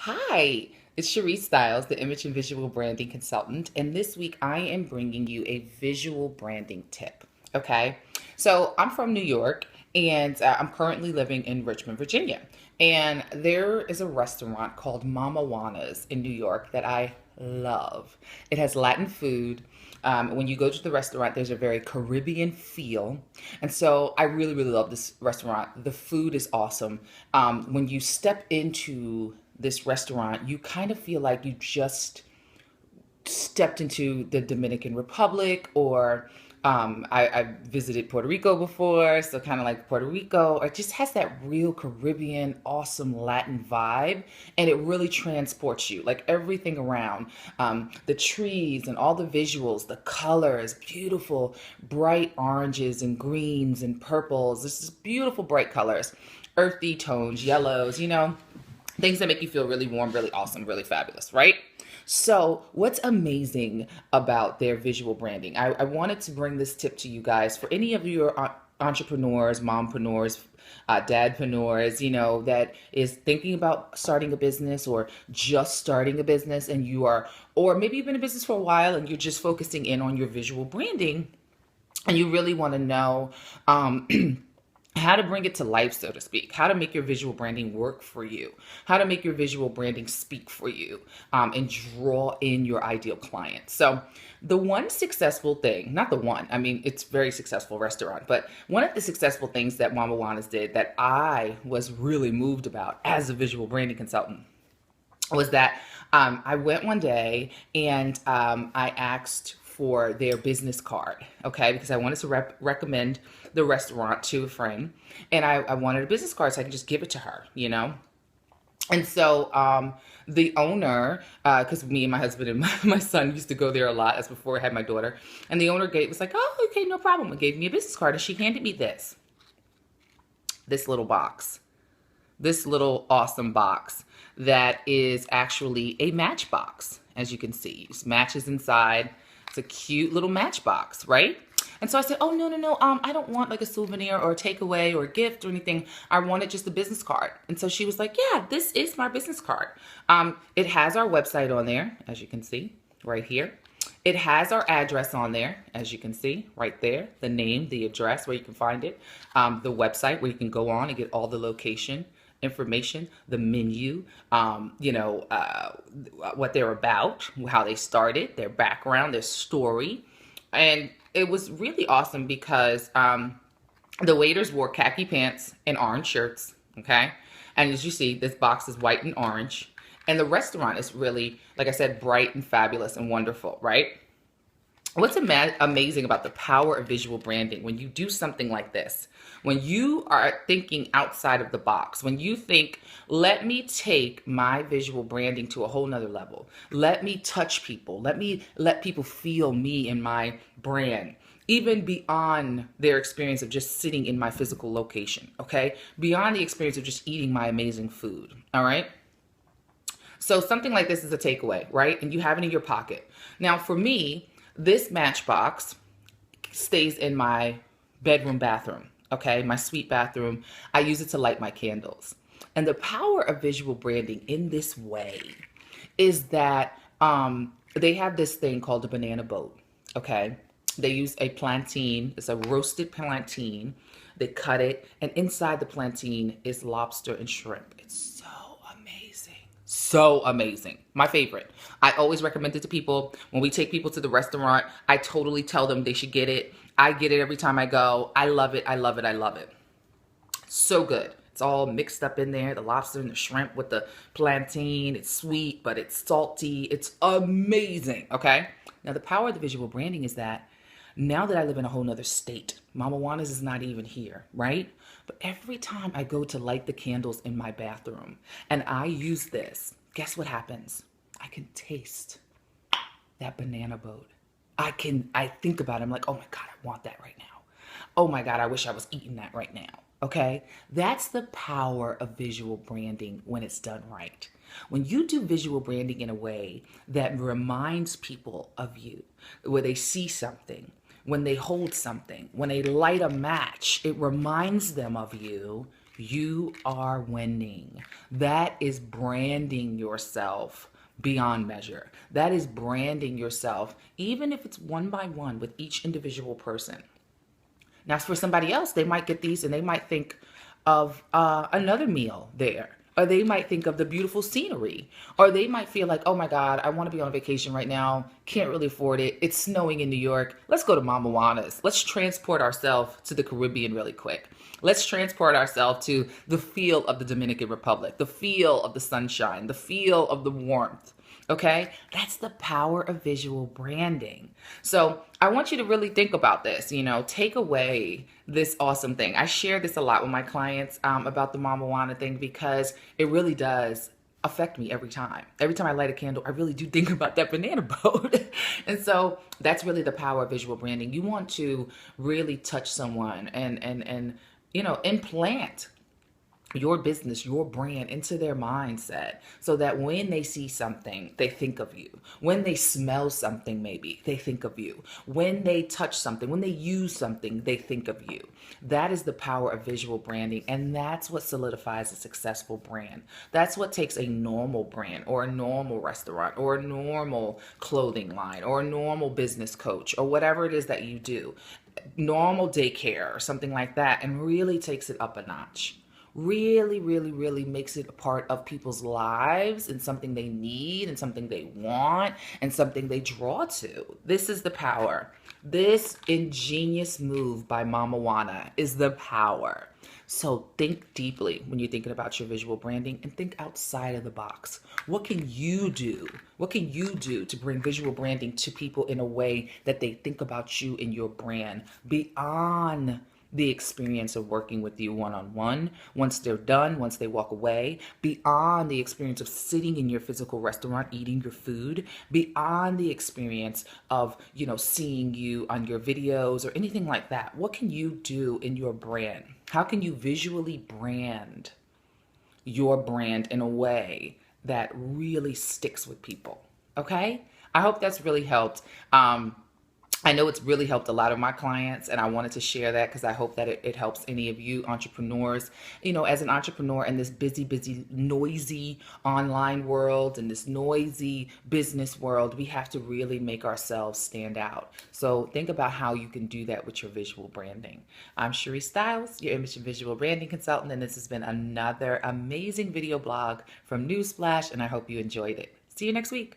Hi, it's Cherise Styles, the image and visual branding consultant, and this week I am bringing you a visual branding tip. Okay, so I'm from New York and I'm currently living in Richmond, Virginia. And there is a restaurant called Mama Juana's in New York that I love. It has Latin food. When you go to the restaurant, there's a very Caribbean feel. And so I really, really love this restaurant. The food is awesome. When you step into this restaurant, you kind of feel like you just stepped into the Dominican Republic, or I visited Puerto Rico before, so kind of like Puerto Rico. It just has that real Caribbean, awesome Latin vibe, and it really transports you. Like everything around, the trees and all the visuals, the colors, beautiful, bright oranges and greens and purples. This is beautiful, bright colors, earthy tones, yellows. Things that make you feel really warm, really awesome, really fabulous, right? So, what's amazing about their visual branding? I wanted to bring this tip to you guys for any of your entrepreneurs, mompreneurs, dadpreneurs, that is thinking about starting a business or just starting a business, and or maybe you've been in business for a while and you're just focusing in on your visual branding, and you really want to know how to bring it to life, so to speak, how to make your visual branding work for you, how to make your visual branding speak for you, and draw in your ideal client. So, the one successful thing, not the one, I mean, it's a very successful restaurant, but one of the successful things that Mama Juana's did that I was really moved about as a visual branding consultant was that I went one day and I asked for their business card, okay, because I wanted to recommend the restaurant to a friend, and I wanted a business card so I could just give it to her. And so the owner, because me and my husband and my son used to go there a lot, as before I had my daughter, and the owner was like, oh, okay, no problem, and gave me a business card, and she handed me this little box, this little awesome box that is actually a matchbox. As you can see, it's matches inside. It's a cute little matchbox, right? And so I said, oh, no, no, no. I don't want like a souvenir or a takeaway or a gift or anything. I wanted just a business card. And so she was like, yeah, this is my business card. It has our website on there, as you can see right here. It has our address on there, as you can see right there, the name, the address where you can find it, the website where you can go on and get all the location information, the menu, what they're about, how they started, their background, their story. And it was really awesome because the waiters wore khaki pants and orange shirts, okay? And as you see, this box is white and orange. And the restaurant is really, like I said, bright and fabulous and wonderful, right? What's amazing about the power of visual branding when you do something like this, when you are thinking outside of the box, when you think, let me take my visual branding to a whole nother level, let me touch people, let people feel me and my brand, even beyond their experience of just sitting in my physical location, okay? Beyond the experience of just eating my amazing food, all right? So something like this is a takeaway, right? And you have it in your pocket. Now, for me, this matchbox stays in my bedroom bathroom, okay? My suite bathroom. I use it to light my candles. And the power of visual branding in this way is that they have this thing called a banana boat, okay? They use a plantain. It's a roasted plantain. They cut it, and inside the plantain is lobster and shrimp. It's so amazing. So amazing. My favorite. I always recommend it to people. When we take people to the restaurant, I totally tell them they should get it. I get it every time I go. I love it. I love it. I love it. So good. It's all mixed up in there. The lobster and the shrimp with the plantain. It's sweet, but it's salty. It's amazing. Okay? Now, the power of the visual branding is that now that I live in a whole nother state, Mama Juana's is not even here, right? But every time I go to light the candles in my bathroom and I use this, guess what happens? I can taste that banana boat. I think about it. I'm like, oh my God, I want that right now. Oh my God, I wish I was eating that right now. Okay? That's the power of visual branding when it's done right. When you do visual branding in a way that reminds people of you, where they see something, when they hold something, when they light a match, it reminds them of you. you are winning. That is branding yourself beyond measure. That is branding yourself, even if it's one by one with each individual person. Now, for somebody else, they might get these and they might think of another meal there. Or they might think of the beautiful scenery. Or they might feel like, oh my God, I want to be on vacation right now. Can't really afford it. It's snowing in New York. Let's go to Mama Juana's. Let's transport ourselves to the Caribbean really quick. Let's transport ourselves to the feel of the Dominican Republic, the feel of the sunshine, the feel of the warmth. Okay, that's the power of visual branding. So I want you to really think about this. Take away this awesome thing. I share this a lot with my clients about the Mama Juana thing because it really does affect me every time. Every time I light a candle, I really do think about that banana boat. And so that's really the power of visual branding. You want to really touch someone and implant your business, your brand into their mindset so that when they see something, they think of you. When they smell something, maybe they think of you. When they touch something, when they use something, they think of you. That is the power of visual branding. And that's what solidifies a successful brand. That's what takes a normal brand or a normal restaurant or a normal clothing line or a normal business coach or whatever it is that you do, normal daycare or something like that, and really takes it up a notch. Really, really, really makes it a part of people's lives and something they need and something they want and something they draw to. This is the power. This ingenious move by Mama Juana is the power. So think deeply when you're thinking about your visual branding and think outside of the box. What can you do? What can you do to bring visual branding to people in a way that they think about you and your brand beyond the experience of working with you one-on-one, once they're done, once they walk away, beyond the experience of sitting in your physical restaurant eating your food, beyond the experience of, seeing you on your videos or anything like that. What can you do in your brand? How can you visually brand your brand in a way that really sticks with people? Okay? I hope that's really helped. I know it's really helped a lot of my clients, and I wanted to share that because I hope that it helps any of you entrepreneurs. As an entrepreneur in this busy, noisy online world and this noisy business world, we have to really make ourselves stand out. So think about how you can do that with your visual branding. I'm Cherise Styles, your image and visual branding consultant, and this has been another amazing video blog from Newsflash, and I hope you enjoyed it. See you next week.